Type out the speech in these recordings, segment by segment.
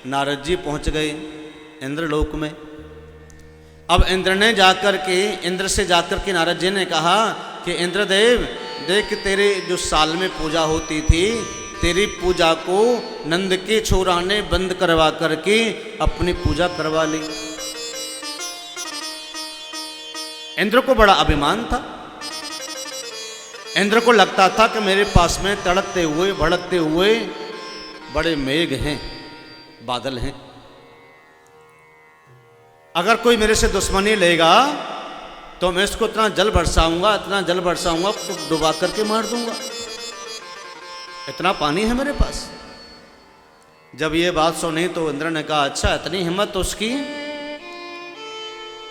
नारद जी पहुंच गए इंद्रलोक में। अब इंद्र से जाकर के नारद जी ने कहा कि इंद्रदेव देख, तेरे जो साल में पूजा होती थी, तेरी पूजा को नंद के छोरा ने बंद करवा करके अपनी पूजा करवा ली। इंद्र को बड़ा अभिमान था। इंद्र को लगता था कि मेरे पास में तड़कते हुए भड़कते हुए बड़े मेघ हैं, बादल हैं। अगर कोई मेरे से दुश्मनी लेगा तो मैं इसको इतना जल बरसाऊंगा तो डुबा करके मार दूंगा, इतना पानी है मेरे पास। जब ये बात सुनी तो इंद्र ने कहा, अच्छा इतनी हिम्मत उसकी।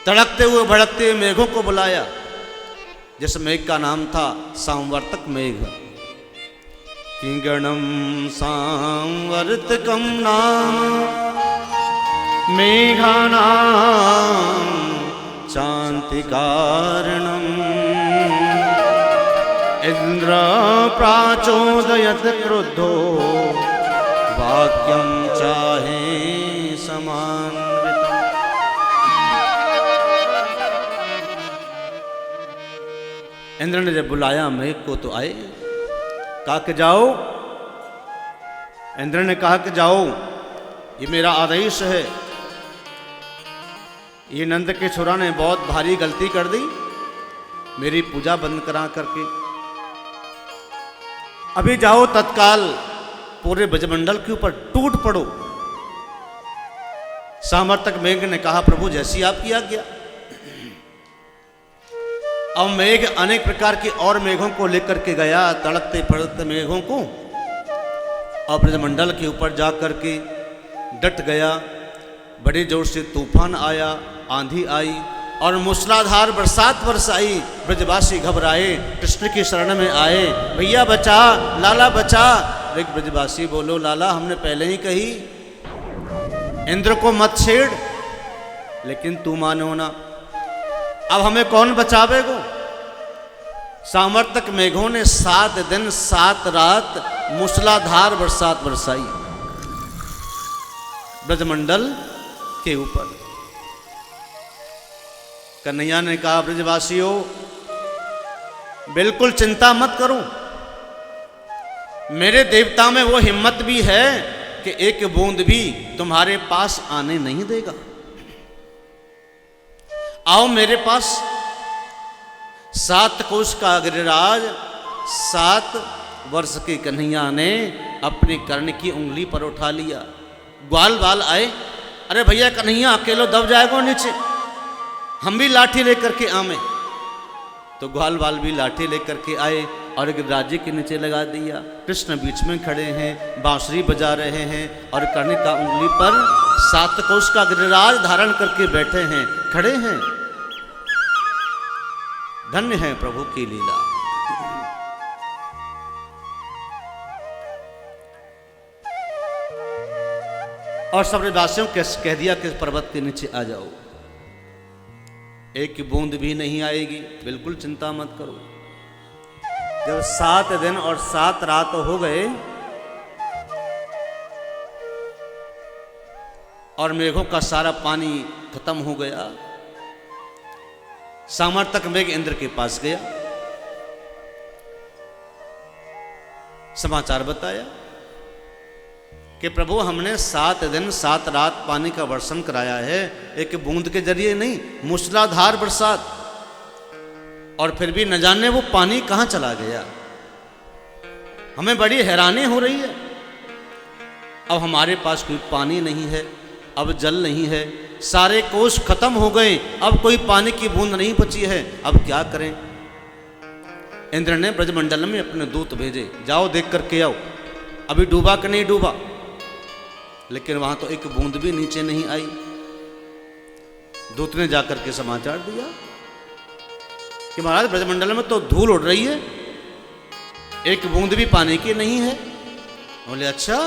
तड़कते हुए भड़कते हुए मेघों को बुलाया, जिस मेघ का नाम था सांवर्तक मेघ। किंगणम सांवर्तकम नाम मेघानां शांति कारणम इंद्र प्राचोदयत क्रुद्धो वाक्यम चाहे समान्वितम्। इंद्र ने जब बुलाया मेघ को तो आए, कहा कि जाओ। इंद्र ने कहा कि जाओ, ये मेरा आदेश है। ये नंद के छोरा ने बहुत भारी गलती कर दी, मेरी पूजा बंद करा करके। अभी जाओ तत्काल पूरे ब्रजमंडल के ऊपर टूट पड़ो। सामर्थक मेघ ने कहा, प्रभु जैसी आपकी आज्ञा। अब मेघ अनेक प्रकार के और मेघों को लेकर के गया, तड़कते फड़कते मेघों को, और ब्रजमंडल के ऊपर जा करके डट गया। बड़े जोर से तूफान आया, आंधी आई और मूसलाधार बरसात बरसाई। ब्रजवासी घबराए, कृष्ण की शरण में आए, भैया बचा, लाला बचा। एक ब्रजवासी बोलो, लाला हमने पहले ही कही इंद्र को मत छेड़, लेकिन तू मानो ना। अब हमें कौन बचावेगो? सामर्थक मेघों ने 7 दिन 7 रात मूसलाधार बरसात बरसाई ब्रजमंडल के ऊपर। कन्हैया ने कहा, ब्रजवासियों बिल्कुल चिंता मत करो, मेरे देवता में वो हिम्मत भी है कि एक बूंद भी तुम्हारे पास आने नहीं देगा। आओ मेरे पास। 7 कोस का गिरिराज 7 वर्ष के कन्हैया ने अपनी कर्ण की उंगली पर उठा लिया। ग्वाल बाल आए, अरे भैया कन्हैया अकेलो दब जाएगा नीचे, हम भी लाठी लेकर के आवे। तो ग्वाल बाल भी लाठी लेकर के आए और गिरिराज जी के नीचे लगा दिया। कृष्ण बीच में खड़े हैं, बांसुरी बजा रहे हैं और कर्ण का उंगली पर 7 कोस का गिरिराज धारण करके बैठे हैं, खड़े हैं। धन्य है प्रभु की लीला। और सब ब्रजवासियों को कह दिया कि पर्वत के नीचे आ जाओ, एक बूंद भी नहीं आएगी, बिल्कुल चिंता मत करो। जब 7 दिन और 7 रात हो गए और मेघों का सारा पानी खत्म हो गया, सामर्थक मेघ इंद्र के पास गया, समाचार बताया कि प्रभु हमने 7 दिन 7 रात पानी का वर्षण कराया है, एक बूंद के जरिए नहीं, मूसलाधार बरसात, और फिर भी न जाने वो पानी कहाँ चला गया। हमें बड़ी हैरानी हो रही है। अब हमारे पास कोई पानी नहीं है, अब जल नहीं है, सारे कोष खत्म हो गए, अब कोई पानी की बूंद नहीं बची है, अब क्या करें। इंद्र ने ब्रजमंडल में अपने दूत भेजे, जाओ देख करके आओ अभी डूबा कि नहीं डूबा। लेकिन वहां तो एक बूंद भी नीचे नहीं आई। दूत ने जाकर के समाचार दिया कि महाराज ब्रजमंडल में तो धूल उड़ रही है, एक बूंद भी पानी की नहीं है। बोले अच्छा।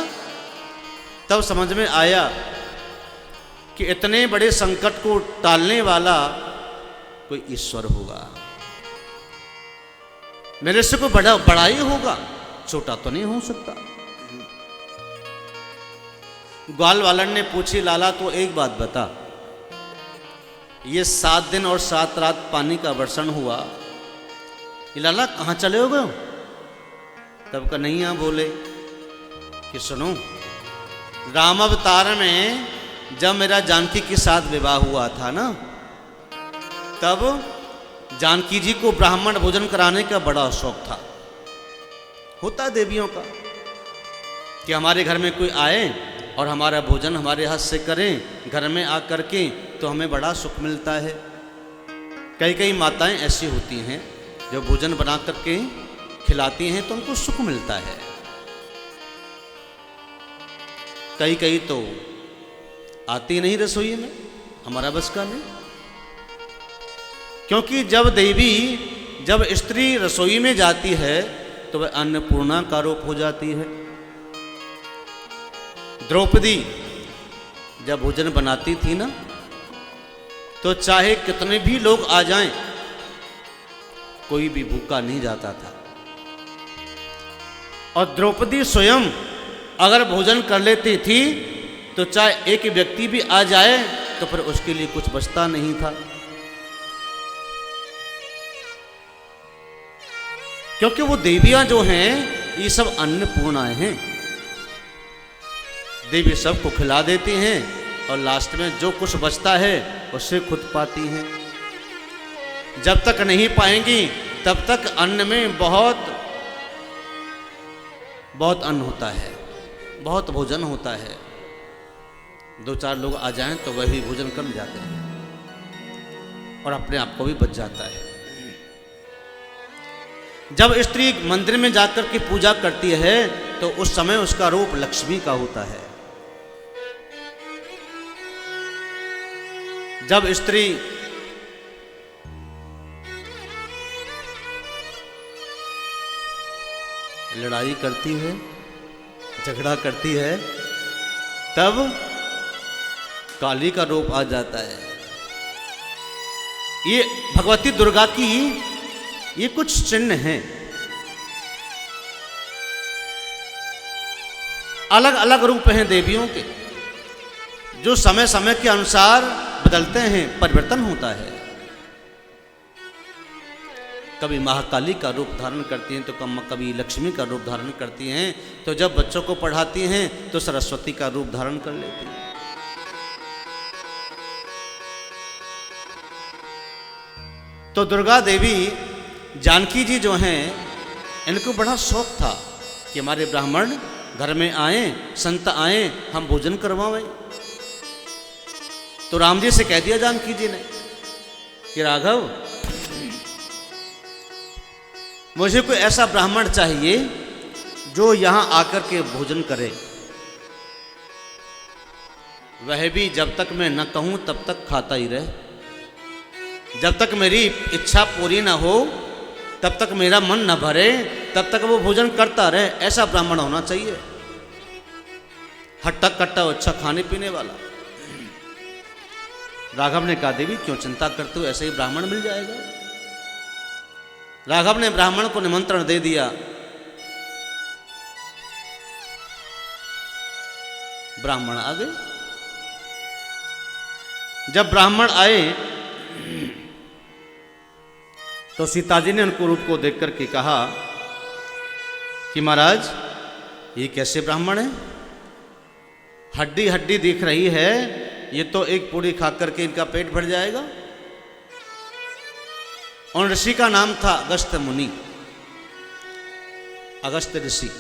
तब समझ में आया कि इतने बड़े संकट को टालने वाला कोई ईश्वर होगा, मेरे से कोई बड़ा ही होगा, छोटा तो नहीं हो सकता। ग्वाल वालन ने पूछी, लाला तो एक बात बता, ये 7 दिन और 7 रात पानी का वर्षण हुआ, ये लाला कहाँ चले हो गए? तब कन्हैया बोले कि सुनो, राम अवतार में जब मेरा जानकी के साथ विवाह हुआ था ना, तब जानकी जी को ब्राह्मण भोजन कराने का बड़ा शौक था। होता है देवियों का कि हमारे घर में कोई आए और हमारा भोजन हमारे हाथ से करें, घर में आ करके, तो हमें बड़ा सुख मिलता है। कई कई माताएं ऐसी होती हैं जो भोजन बना करके खिलाती हैं तो उनको सुख मिलता है। कई कई तो आती नहीं रसोई में, हमारा बस का नहीं। क्योंकि जब स्त्री रसोई में जाती है तो वह अन्नपूर्णा का रूप हो जाती है। द्रौपदी जब भोजन बनाती थी ना, तो चाहे कितने भी लोग आ जाएं, कोई भी भूखा नहीं जाता था। और द्रौपदी स्वयं अगर भोजन कर लेती थी तो चाहे एक व्यक्ति भी आ जाए तो फिर उसके लिए कुछ बचता नहीं था। क्योंकि वो देवियां जो हैं ये सब अन्नपूर्णाएं हैं। देवी सबको खिला देती हैं और लास्ट में जो कुछ बचता है उससे खुद पाती हैं। जब तक नहीं पाएंगी तब तक अन्न में बहुत अन्न होता है, बहुत भोजन होता है। 2-4 लोग आ जाएं तो वह भी भोजन कर जाते हैं और अपने आप को भी बच जाता है। जब स्त्री मंदिर में जाकर के पूजा करती है तो उस समय उसका रूप लक्ष्मी का होता है। जब स्त्री लड़ाई करती है, झगड़ा करती है, तब काली का रूप आ जाता है। ये भगवती दुर्गा की ये कुछ चिन्ह हैं। अलग अलग रूप हैं देवियों के, जो समय समय के अनुसार बदलते हैं, परिवर्तन होता है। कभी महाकाली का रूप धारण करती हैं तो कभी लक्ष्मी का रूप धारण करती हैं। तो जब बच्चों को पढ़ाती हैं तो सरस्वती का रूप धारण कर लेती हैं। तो दुर्गा देवी जानकी जी जो हैं, इनको बड़ा शौक था कि हमारे ब्राह्मण घर में आए, संत आए, हम भोजन करवाएं। तो राम जी से कह दिया जानकी जी ने कि राघव, मुझे कोई ऐसा ब्राह्मण चाहिए जो यहां आकर के भोजन करे, वह भी जब तक मैं न कहूं तब तक खाता ही रहे, जब तक मेरी इच्छा पूरी ना हो, तब तक मेरा मन न भरे, तब तक वो भोजन करता रहे। ऐसा ब्राह्मण होना चाहिए, हट्टा कट्टा अच्छा खाने पीने वाला। राघव ने कहा, देवी क्यों चिंता करते हो, ऐसे ही ब्राह्मण मिल जाएगा। राघव ने ब्राह्मण को निमंत्रण दे दिया। ब्राह्मण आ गए। जब ब्राह्मण आए तो सीता जी ने उनको रूप को देख करके कहा कि महाराज, ये कैसे ब्राह्मण है? हड्डी हड्डी दिख रही है, ये तो एक पूरी खा करके इनका पेट भर जाएगा। और ऋषि का नाम था अगस्त्य मुनि, अगस्त्य ऋषि।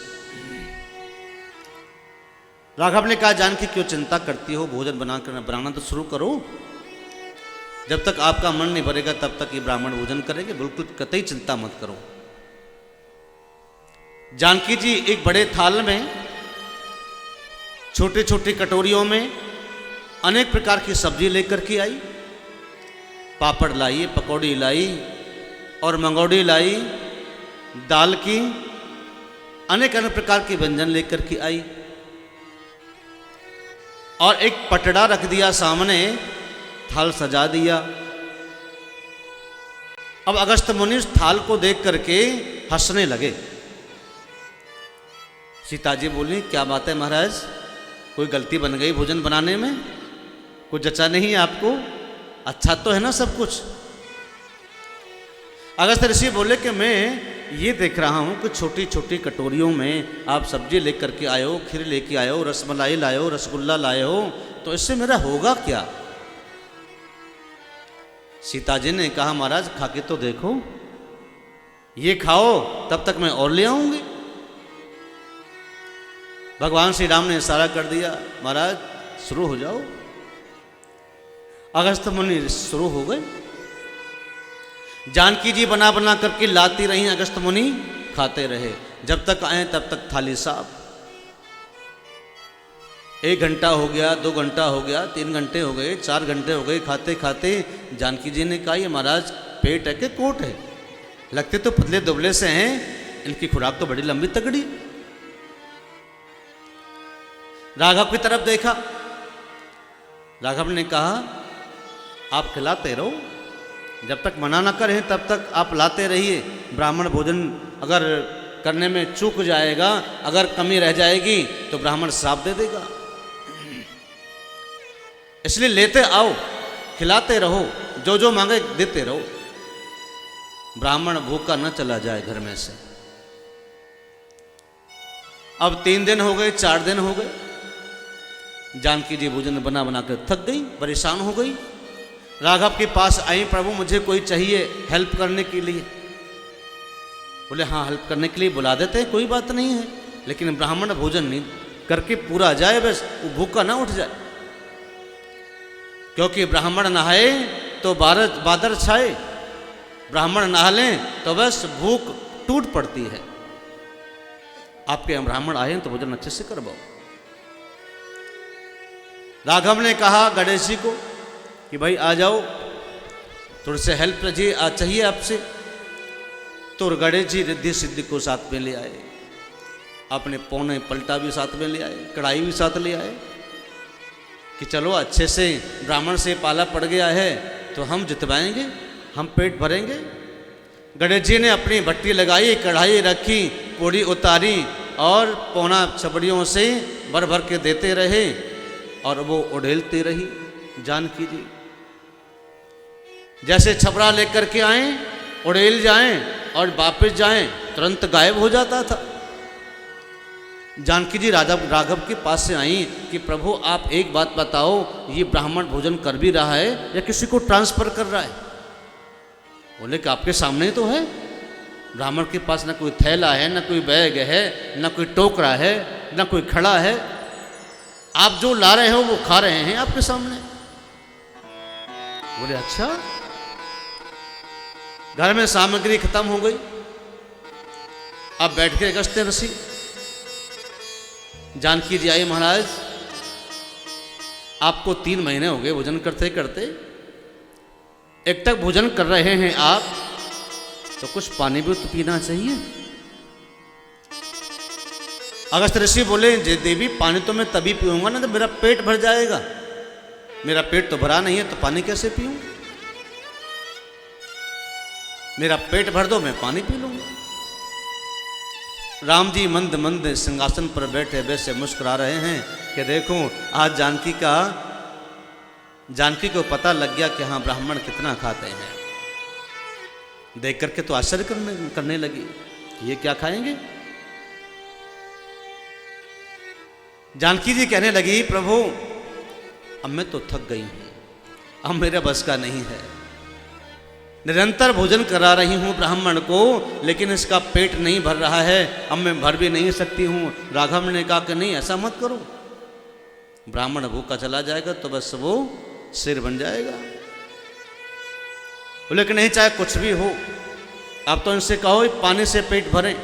राघव ने कहा, जानकी क्यों चिंता करती हो, भोजन बनाना तो शुरू करो। जब तक आपका मन नहीं भरेगा तब तक ये ब्राह्मण भोजन करेंगे, बिल्कुल कतई चिंता मत करो। जानकी जी एक बड़े थाल में, छोटी छोटी कटोरियों में अनेक प्रकार की सब्जी लेकर के आई। पापड़ लाई, पकौड़ी लाई और मंगौड़ी लाई, दाल की, अनेक अनेक प्रकार के व्यंजन लेकर के आई और एक पटड़ा रख दिया सामने, थाल सजा दिया। अब अगस्त्य मुनि इस थाल को देख करके हंसने लगे। सीता जी बोली, क्या बात है महाराज, कोई गलती बन गई भोजन बनाने में? कुछ जचा नहीं आपको? अच्छा तो है ना सब कुछ? अगस्त्य ऋषि बोले कि मैं ये देख रहा हूँ कि छोटी छोटी कटोरियों में आप सब्जी लेकर के आए हो, खीर लेके आए हो, रसमलाई लाए हो, रसगुल्ला लाए हो, तो इससे मेरा होगा क्या? सीता जी ने कहा महाराज खा के तो देखो, ये खाओ तब तक मैं और ले आऊंगी। भगवान श्री राम ने इशारा कर दिया, महाराज शुरू हो जाओ। अगस्त्य मुनि शुरू हो गए। जानकी जी बना बना करके लाती रही, अगस्त्य मुनि खाते रहे। जब तक आए तब तक थाली साफ। 1 घंटा हो गया, 2 घंटा हो गया, 3 घंटे हो गए, 4 घंटे हो गए, खाते खाते जानकी जी ने कहा ये महाराज पेट है कि कोट है? लगते तो पतले दुबले से हैं, इनकी खुराक तो बड़ी लंबी तगड़ी। राघव की तरफ देखा, राघव ने कहा आप खिलाते रहो, जब तक मना न करें तब तक आप लाते रहिए। ब्राह्मण भोजन अगर करने में चूक जाएगा, अगर कमी रह जाएगी तो ब्राह्मण श्राप दे देगा। इसलिए लेते आओ, खिलाते रहो, जो जो मांगे देते रहो, ब्राह्मण भूखा न चला जाए घर में से। अब 3 दिन हो गए, 4 दिन हो गए, जानकी जी भोजन बना बना कर थक गई, परेशान हो गई। राघव के पास आई, प्रभु मुझे कोई चाहिए हेल्प करने के लिए। बोले हाँ हेल्प करने के लिए बुला देते हैं, कोई बात नहीं है, लेकिन ब्राह्मण भोजन नहीं करके पूरा जाए, बस वो भूखा ना उठ जाए। क्योंकि ब्राह्मण नहाए तो बादर छाए, ब्राह्मण नहा लें तो बस भूख टूट पड़ती है। आपके यहाँ ब्राह्मण आए तो भोजन अच्छे से करवाओ। राघव ने कहा गणेश जी को कि भाई आ जाओ, थोड़ी से हेल्प चाहिए आपसे। तो गणेश जी रिद्धि सिद्धि को साथ में ले आए, अपने पौने पलटा भी साथ में ले आए, कढ़ाई भी साथ ले आए कि चलो अच्छे से ब्राह्मण से पाला पड़ गया है तो हम जितवाएंगे, हम पेट भरेंगे। गणेश जी ने अपनी भट्टी लगाई, कढ़ाई रखी, पूड़ी उतारी और पौना छबड़ियों से भर भर के देते रहे और वो उड़ेलती रही जानकी जी। जैसे छबड़ा लेकर के आए, उड़ेल जाएं और वापस जाएं, तुरंत गायब हो जाता था। जानकी जी राघव के पास से आई कि प्रभु आप एक बात बताओ, ये ब्राह्मण भोजन कर भी रहा है या किसी को ट्रांसफर कर रहा है? बोले कि आपके सामने ही तो है, ब्राह्मण के पास ना कोई थैला है, ना कोई बैग है, ना कोई टोकरा है, ना कोई खड़ा है, आप जो ला रहे हो वो खा रहे हैं आपके सामने। बोले अच्छा। घर में सामग्री खत्म हो गई, अब बैठ के अगस्त्य ऋषि, जानकी जी आई, महाराज आपको 3 महीने हो गए भोजन करते करते, एक तक भोजन कर रहे हैं आप, तो कुछ पानी भी तो पीना चाहिए। अगस्त्य ऋषि बोले देवी पानी तो मैं तभी पीऊंगा ना तो मेरा पेट भर जाएगा, मेरा पेट तो भरा नहीं है तो पानी कैसे पीऊं? मेरा पेट भर दो, मैं पानी पी लूंगा। राम जी मंद मंद सिंहासन पर बैठे वैसे मुस्कुरा रहे हैं कि देखो आज जानकी को पता लग गया कि हाँ ब्राह्मण कितना खाते हैं। देख करके तो आश्चर्य करने लगी, ये क्या खाएंगे? जानकी जी कहने लगी प्रभु अब मैं तो थक गई हूं, अब मेरे बस का नहीं है, निरंतर भोजन करा रही हूं ब्राह्मण को, लेकिन इसका पेट नहीं भर रहा है, अब मैं भर भी नहीं सकती हूं। राघव ने कहा कि नहीं ऐसा मत करो, ब्राह्मण भूखा चला जाएगा तो बस वो सिर बन जाएगा। बोले कि नहीं चाहे कुछ भी हो, अब तो इनसे कहो पानी से पेट भरें।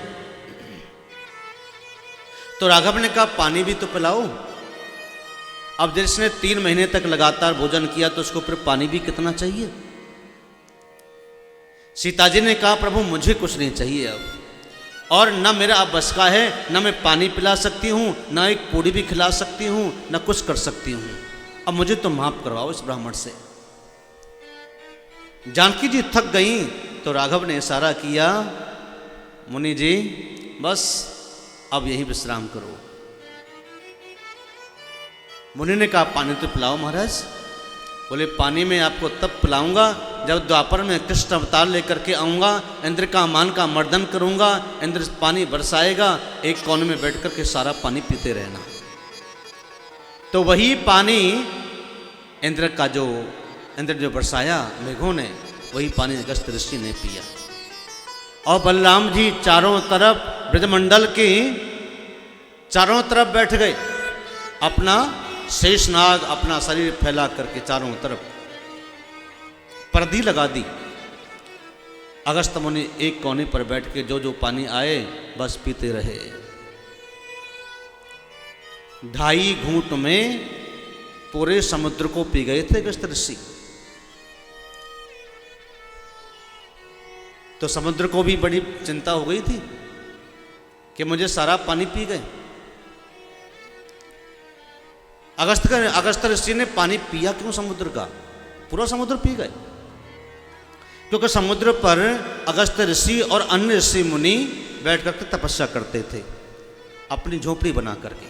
तो राघव ने कहा पानी भी तो पिलाओ। अब जिसने 3 महीने तक लगातार भोजन किया तो उसको फिर पानी भी कितना चाहिए? सीता जी ने कहा प्रभु मुझे कुछ नहीं चाहिए अब, और न मेरा अब बस का है, न मैं पानी पिला सकती हूँ, न एक पूड़ी भी खिला सकती हूँ, न कुछ कर सकती हूँ, अब मुझे तो माफ करवाओ इस ब्राह्मण से। जानकी जी थक गई तो राघव ने इशारा किया मुनि जी बस अब यहीं विश्राम करो। मुनि ने कहा पानी तो पिलाओ महाराज। बोले पानी में आपको तब पिलाऊंगा जब द्वापर में कृष्ण अवतार लेकर के आऊँगा, इंद्र का मान का मर्दन करूँगा, इंद्र पानी बरसाएगा, एक कोने में बैठ कर के सारा पानी पीते रहना। तो वही पानी इंद्र जो बरसाया मेघों ने, वही पानी अगस्त्य ऋषि ने पिया। और बलराम जी चारों तरफ ब्रजमंडल के चारों तरफ बैठ गए, अपना शेषनाग अपना शरीर फैला करके चारों तरफ परदी लगा दी। अगस्त्य मुनि एक कोने पर बैठ के जो पानी आए बस पीते रहे। 2.5 घूंट में पूरे समुद्र को पी गए थे अगस्त्य ऋषि। तो समुद्र को भी बड़ी चिंता हो गई थी कि मुझे सारा पानी पी गए। अगस्त्य ऋषि ने पानी पिया क्यों समुद्र का? पूरा समुद्र पी गए, क्योंकि समुद्र पर अगस्त्य ऋषि और अन्य ऋषि मुनि बैठ करके तपस्या करते थे अपनी झोपड़ी बना करके।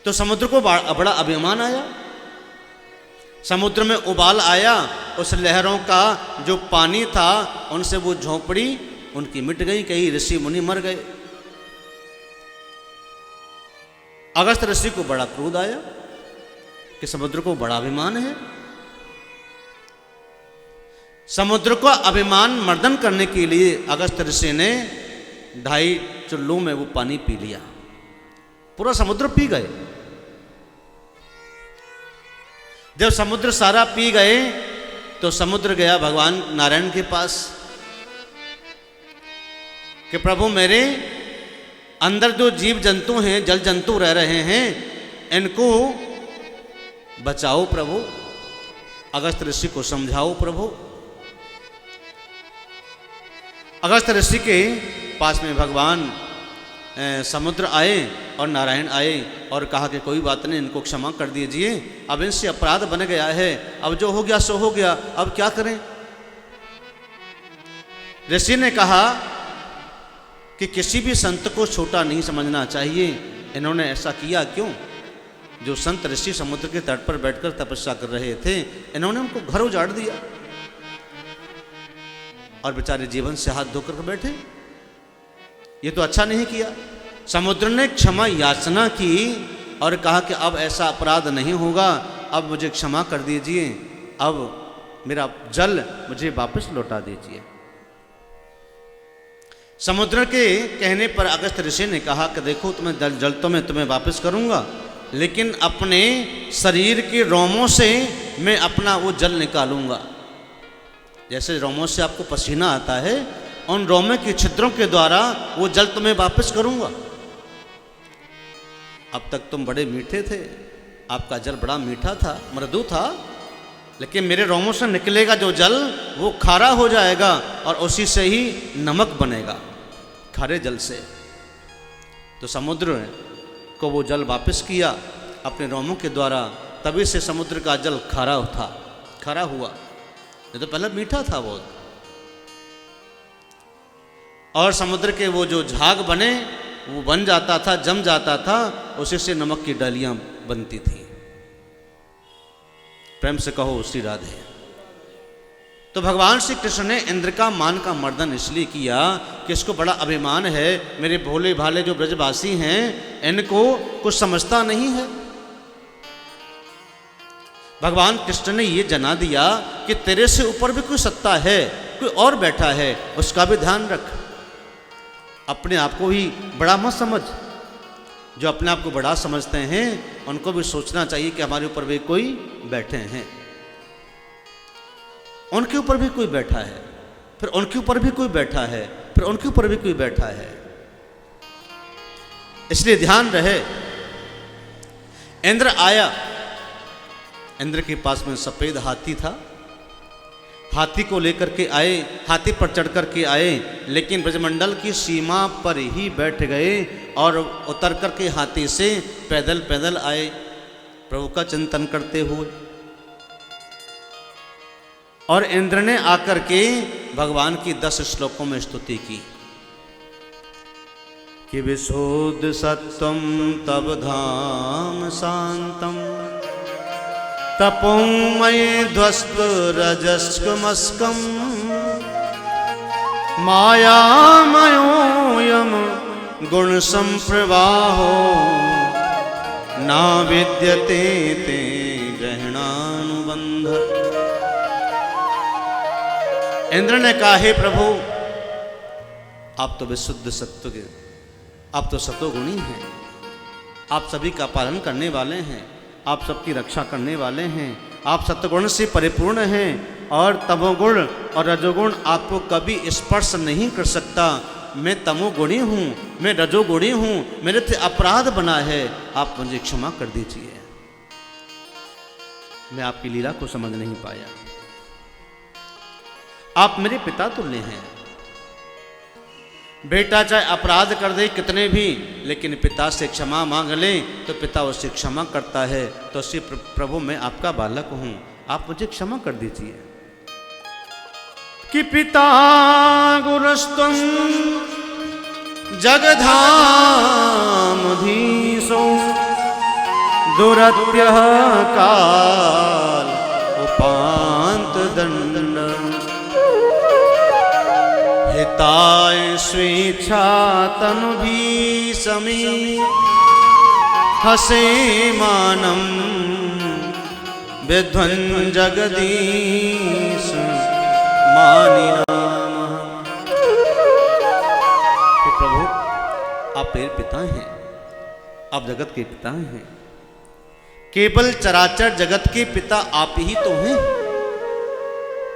तो समुद्र को बड़ा अभिमान आया, समुद्र में उबाल आया, उस लहरों का जो पानी था उनसे वो झोपड़ी उनकी मिट गई, कई ऋषि मुनि मर गए। अगस्त्य ऋषि को बड़ा क्रोध आया कि समुद्र को बड़ा अभिमान है। समुद्र को अभिमान मर्दन करने के लिए अगस्त्य ऋषि ने 2.5 चुल्लू में वो पानी पी लिया, पूरा समुद्र पी गए। जब समुद्र सारा पी गए तो समुद्र गया भगवान नारायण के पास कि प्रभु मेरे अंदर जो जीव जंतु हैं, जल जंतु रह रहे हैं, इनको बचाओ प्रभु, अगस्त्य ऋषि को समझाओ प्रभु। अगस्त्य ऋषि के पास में भगवान समुद्र आए और नारायण आए और कहा कि कोई बात नहीं, इनको क्षमा कर दीजिए, अब इनसे अपराध बन गया है, अब जो हो गया सो हो गया, अब क्या करें। ऋषि ने कहा कि किसी भी संत को छोटा नहीं समझना चाहिए, इन्होंने ऐसा किया क्यों? जो संत ऋषि समुद्र के तट पर बैठकर तपस्या कर रहे थे, इन्होंने उनको घर उजाड़ दिया और बेचारे जीवन से हाथ धोकर बैठे, ये तो अच्छा नहीं किया। समुद्र ने क्षमा याचना की और कहा कि अब ऐसा अपराध नहीं होगा, अब मुझे क्षमा कर दीजिए, अब मेरा जल मुझे वापस लौटा दीजिए। समुद्र के कहने पर अगस्त्य ऋषि ने कहा कि देखो तुम्हें जल तो मैं तुम्हें वापस करूंगा, लेकिन अपने शरीर के रोमों से मैं अपना वो जल निकालूंगा। जैसे रोमों से आपको पसीना आता है, उन रोमों के छिद्रों के द्वारा वो जल तुम्हें वापस करूंगा। अब तक तुम बड़े मीठे थे, आपका जल बड़ा मीठा था, मृदु था, लेकिन मेरे रोमों से निकलेगा जो जल वो खारा हो जाएगा और उसी से ही नमक बनेगा, खारे जल से। तो समुद्र को वो जल वापस किया अपने रोमों के द्वारा, तभी से समुद्र का जल खारा हुआ, ये तो पहले मीठा था वो। और समुद्र के वो जो झाग बने वो बन जाता था, जम जाता था, उसी से नमक की डालियां बनती थी। प्रेम से कहो श्री राधे। तो भगवान श्री कृष्ण ने इंद्र का मान का मर्दन इसलिए किया कि इसको बड़ा अभिमान है, मेरे भोले भाले जो ब्रजवासी हैं इनको कुछ समझता नहीं है। भगवान कृष्ण ने ये जना दिया कि तेरे से ऊपर भी कोई सत्ता है, कोई और बैठा है, उसका भी ध्यान रख, अपने आप को ही बड़ा मत समझ। जो अपने आप को बड़ा समझते हैं उनको भी सोचना चाहिए कि हमारे ऊपर भी कोई बैठे हैं, उनके ऊपर भी कोई बैठा है, फिर उनके ऊपर भी कोई बैठा है, फिर उनके ऊपर भी कोई बैठा है। इसलिए ध्यान रहे। इंद्र आया, इंद्र के पास में सफेद हाथी था, हाथी को लेकर के आए, हाथी पर चढ़ कर के आए, लेकिन ब्रजमंडल की सीमा पर ही बैठ गए और उतर कर के हाथी से पैदल पैदल आए प्रभु का चिंतन करते हुए। और इंद्र ने आकर के भगवान की 10 श्लोकों में स्तुति की कि विशुद्ध सत्वं तब धाम शांतम तपोमय ध्वस्त रजस्कमस्कम मायामयोऽयं गुण संप्रवाहो ना विद्यते ते ग्रहणानुबंध। इंद्र ने कहा, हे प्रभु, आप तो विशुद्ध सत्व के, आप तो सतोगुणी हैं, आप सभी का पालन करने वाले हैं, आप सबकी रक्षा करने वाले हैं, आप सत्वगुण से परिपूर्ण हैं और तमोगुण और रजोगुण आपको कभी स्पर्श नहीं कर सकता। मैं तमोगुणी हूँ, मैं रजोगुणी हूँ, मेरे से अपराध बना है, आप मुझे क्षमा कर दीजिए। मैं आपकी लीला को समझ नहीं पाया। आप मेरे पिता तुल्य हैं। बेटा चाहे अपराध कर दे कितने भी, लेकिन पिता से क्षमा मांग ले तो पिता उससे क्षमा करता है। तो श्री प्रभु, मैं आपका बालक हूं, आप मुझे क्षमा कर दीजिए। कि पिता गुरुस्त्वं जगधामधीशो दुरत्यः काल उपांत दंड हिताय स्वेच्छा तनुभि समी हसे मानम विध्वं जगदीश मानिनाम। प्रभु, आप मेरे पिता हैं, आप जगत के पिता हैं, केवल चराचर जगत के पिता आप ही तो हैं।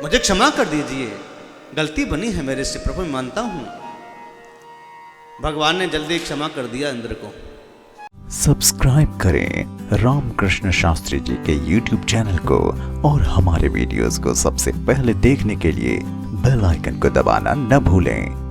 मुझे क्षमा कर दीजिए, गलती बनी है मेरे से प्रभु, मानता हूं। भगवान ने जल्दी क्षमा कर दिया इंद्र को। सब्सक्राइब करें रामकृष्ण शास्त्री जी के YouTube चैनल को और हमारे वीडियोस को सबसे पहले देखने के लिए बेल आइकन को दबाना न भूलें।